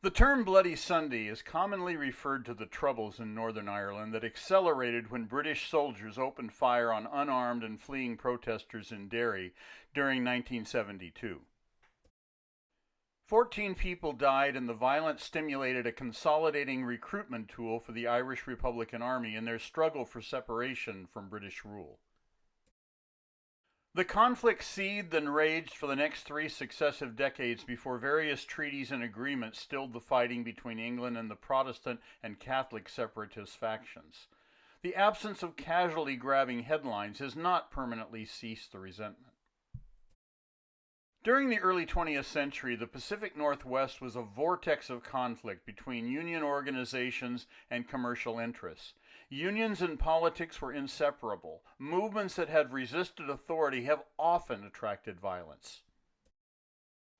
The term Bloody Sunday is commonly referred to the troubles in Northern Ireland that accelerated when British soldiers opened fire on unarmed and fleeing protesters in Derry during 1972. 14 people died, and the violence stimulated a consolidating recruitment tool for the Irish Republican Army in their struggle for separation from British rule. The conflict seethed and raged for the next 3 successive decades before various treaties and agreements stilled the fighting between England and the Protestant and Catholic separatist factions. The absence of casualty-grabbing headlines has not permanently ceased the resentment. During the early 20th century, the Pacific Northwest was a vortex of conflict between union organizations and commercial interests. Unions and politics were inseparable. Movements that had resisted authority have often attracted violence.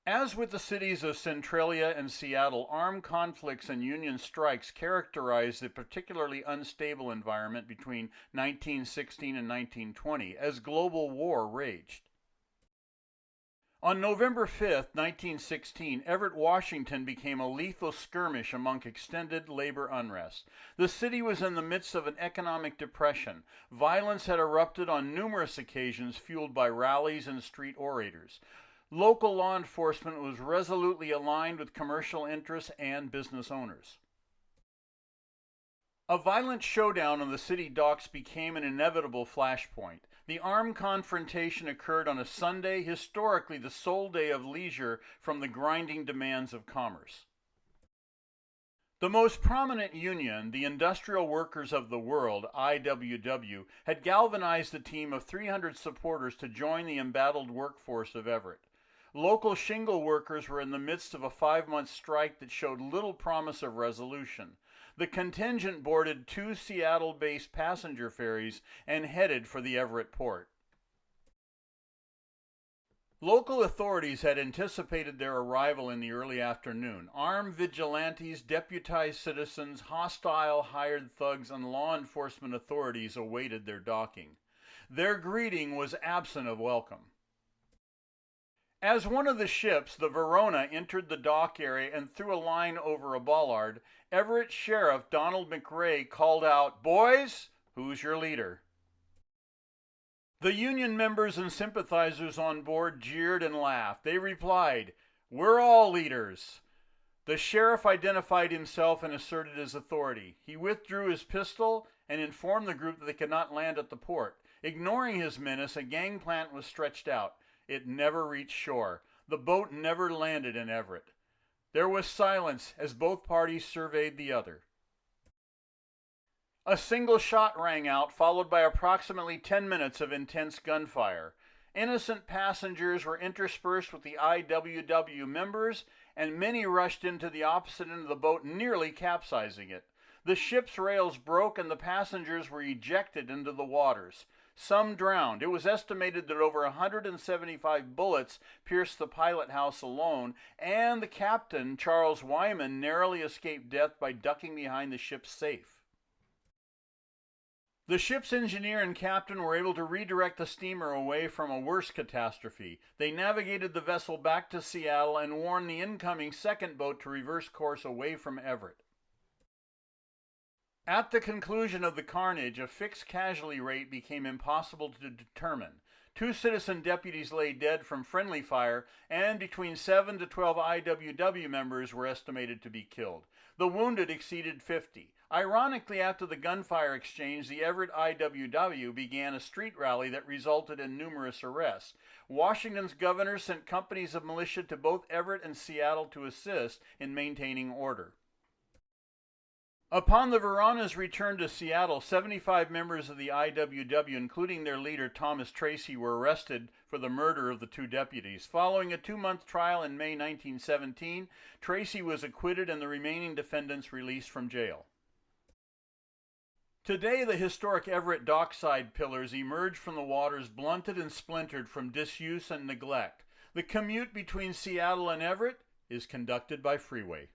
As with the cities of Centralia and Seattle, armed conflicts and union strikes characterized the particularly unstable environment between 1916 and 1920 as global war raged. On November 5, 1916, Everett, Washington became a lethal skirmish among extended labor unrest. The city was in the midst of an economic depression. Violence had erupted on numerous occasions, fueled by rallies and street orators. Local law enforcement was resolutely aligned with commercial interests and business owners. A violent showdown on the city docks became an inevitable flashpoint. The armed confrontation occurred on a Sunday, historically the sole day of leisure from the grinding demands of commerce. The most prominent union, the Industrial Workers of the World, IWW, had galvanized a team of 300 supporters to join the embattled workforce of Everett. Local shingle workers were in the midst of a 5-month strike that showed little promise of resolution. The contingent boarded 2 Seattle-based passenger ferries and headed for the Everett port. Local authorities had anticipated their arrival in the early afternoon. Armed vigilantes, deputized citizens, hostile hired thugs, and law enforcement authorities awaited their docking. Their greeting was absent of welcome. As one of the ships, the Verona, entered the dock area and threw a line over a bollard, Everett Sheriff Donald McRae called out, "Boys, who's your leader?" The Union members and sympathizers on board jeered and laughed. They replied, "We're all leaders." The sheriff identified himself and asserted his authority. He withdrew his pistol and informed the group that they could not land at the port. Ignoring his menace, a gangplank was stretched out. It never reached shore. The boat never landed in Everett. There was silence as both parties surveyed the other. A single shot rang out, followed by approximately 10 minutes of intense gunfire. Innocent passengers were interspersed with the IWW members, and many rushed into the opposite end of the boat, nearly capsizing it. The ship's rails broke and the passengers were ejected into the waters. Some drowned. It was estimated that over 175 bullets pierced the pilot house alone, and the captain, Charles Wyman, narrowly escaped death by ducking behind the ship's safe. The ship's engineer and captain were able to redirect the steamer away from a worse catastrophe. They navigated the vessel back to Seattle and warned the incoming second boat to reverse course away from Everett. At the conclusion of the carnage, a fixed casualty rate became impossible to determine. 2 citizen deputies lay dead from friendly fire, and between 7 to 12 IWW members were estimated to be killed. The wounded exceeded 50. Ironically, after the gunfire exchange, the Everett IWW began a street rally that resulted in numerous arrests. Washington's governor sent companies of militia to both Everett and Seattle to assist in maintaining order. Upon the Verona's return to Seattle, 75 members of the IWW, including their leader Thomas Tracy, were arrested for the murder of the 2 deputies. Following a 2-month trial in May 1917, Tracy was acquitted and the remaining defendants released from jail. Today, the historic Everett Dockside pillars emerge from the waters blunted and splintered from disuse and neglect. The commute between Seattle and Everett is conducted by freeway.